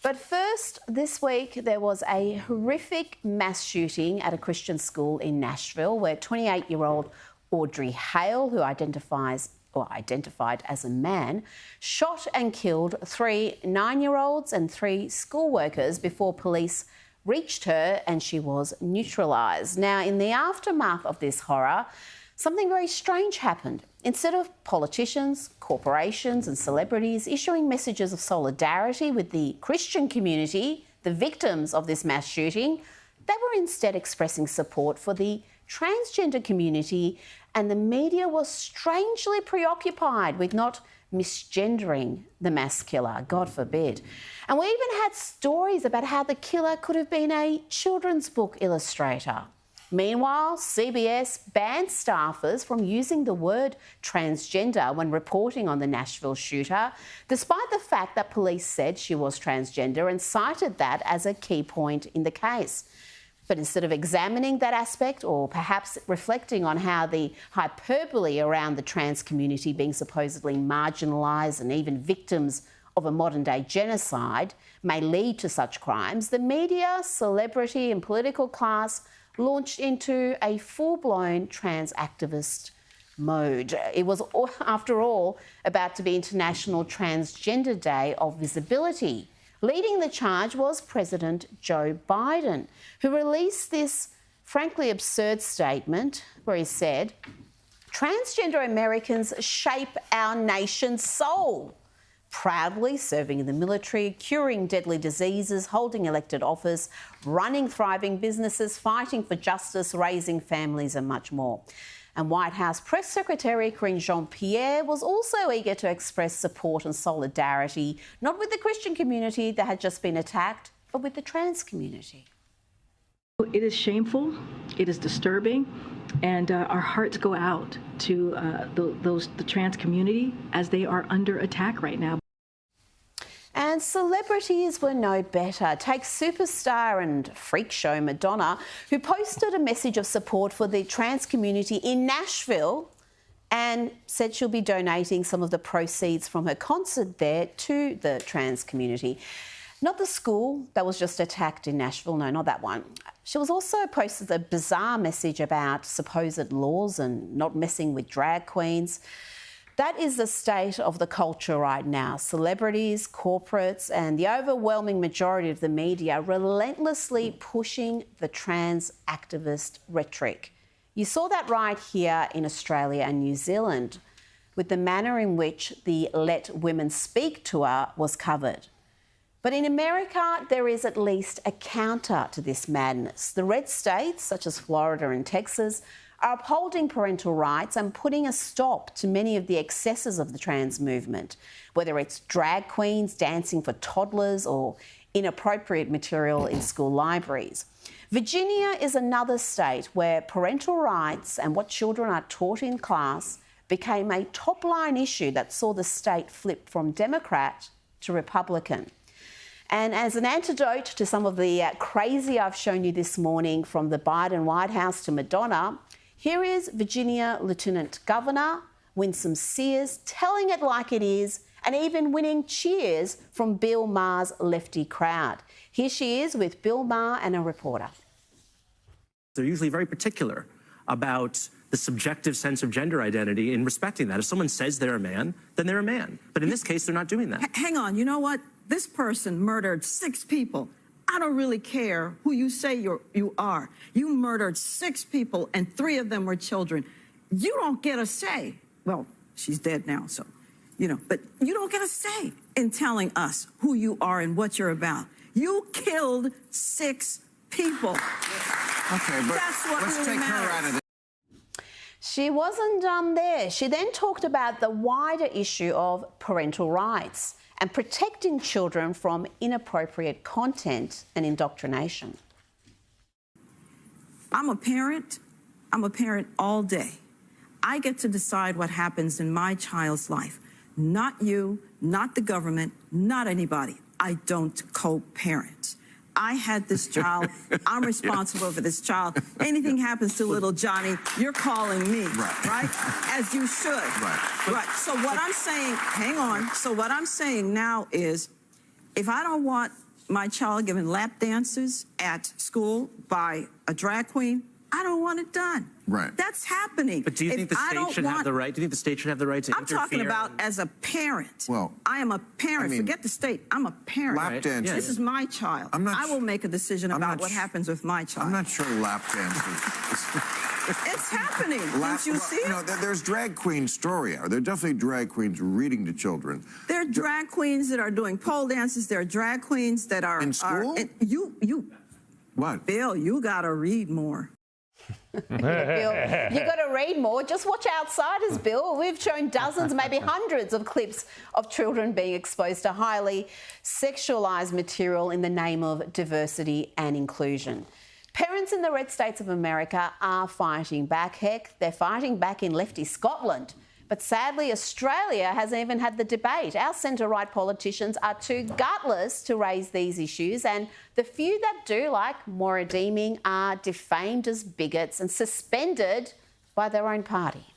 But first, this week there was a horrific mass shooting at a Christian school in Nashville where 28-year-old Audrey Hale, who identified as a man, shot and killed 3 9-year-olds and 3 school workers before police reached her and she was neutralised. Now, in the aftermath of this horror, something very strange happened. Instead of politicians, corporations and celebrities issuing messages of solidarity with the Christian community, the victims of this mass shooting, they were instead expressing support for the transgender community, and the media was strangely preoccupied with not misgendering the mass killer, God forbid. And we even had stories about how the killer could have been a children's book illustrator. Meanwhile, CBS banned staffers from using the word transgender when reporting on the Nashville shooter, despite the fact that police said she was transgender and cited that as a key point in the case. But instead of examining that aspect, or perhaps reflecting on how the hyperbole around the trans community being supposedly marginalised and even victims of a modern-day genocide may lead to such crimes, the media, celebrity and political class launched into a full-blown trans activist mode. It was, after all, about to be International Transgender Day of Visibility. Leading the charge was President Joe Biden, who released this frankly absurd statement where he said, "Transgender Americans shape our nation's soul." Proudly serving in the military, curing deadly diseases, holding elected office, running thriving businesses, fighting for justice, raising families and much more. And White House Press Secretary Karine Jean-Pierre was also eager to express support and solidarity, not with the Christian community that had just been attacked, but with the trans community. It is shameful, it is disturbing, and our hearts go out to the trans community as they are under attack right now. And celebrities were no better. Take superstar and freak show Madonna, who posted a message of support for the trans community in Nashville and said she'll be donating some of the proceeds from her concert there to the trans community. Not the school that was just attacked in Nashville, no, not that one. She was also posted a bizarre message about supposed laws and not messing with drag queens. That is the state of the culture right now. Celebrities, corporates, and the overwhelming majority of the media relentlessly pushing the trans activist rhetoric. You saw that right here in Australia and New Zealand with the manner in which the Let Women Speak tour was covered. But in America, there is at least a counter to this madness. The red states, such as Florida and Texas, are upholding parental rights and putting a stop to many of the excesses of the trans movement, whether it's drag queens dancing for toddlers or inappropriate material in school libraries. Virginia is another state where parental rights and what children are taught in class became a top-line issue that saw the state flip from Democrat to Republican. And as an antidote to some of the crazy I've shown you this morning, from the Biden White House to Madonna, here is Virginia Lieutenant Governor Winsome Sears telling it like it is and even winning cheers from Bill Maher's lefty crowd. Here she is with Bill Maher and a reporter. They're usually very particular about the subjective sense of gender identity in respecting that. If someone says they're a man, then they're a man. But in this case, they're not doing that. Hang on, you know what? This person murdered 6 people. I don't really care who you say you are. You murdered 6 people and 3 of them were children. You don't get a say. Well, she's dead now, so, you know, but you don't get a say in telling us who you are and what you're about. You killed 6 people. Okay, but that's what let's really take matters. her out of this. She wasn't done there. She then talked about the wider issue of parental rights and protecting children from inappropriate content and indoctrination. I'm a parent all day. I get to decide what happens in my child's life. Not you, not the government, not anybody. I don't co-parent. I had this child. I'm responsible for this child. Anything happens to little Johnny, you're calling me, right? As you should. Right. So what I'm saying, hang on. So what I'm saying now is, if I don't want my child given lap dances at school by a drag queen, I don't want it done. Right. That's happening. But do you think the state should have the right? Do you think the state should have the right to interfere? I'm talking about as a parent. Well, I am a parent. I mean, Forget the state. I'm a parent. lap dances. This is my child. I will make a decision about what happens with my child. I'm not sure lap dances. It's happening. Don't you see it? No, there's drag queen story out. There are definitely drag queens reading to children. There are drag queens that are doing pole dances. There are drag queens that are in school. What? Bill, you gotta read more. Bill, you got to read more. Just watch Outsiders, Bill. We've shown dozens, maybe hundreds of clips of children being exposed to highly sexualised material in the name of diversity and inclusion. Parents in the red states of America are fighting back. Heck, they're fighting back in lefty Scotland. But sadly, Australia hasn't even had the debate. Our centre-right politicians are too gutless to raise these issues, and the few that do, like Maura Deeming, are defamed as bigots and suspended by their own party.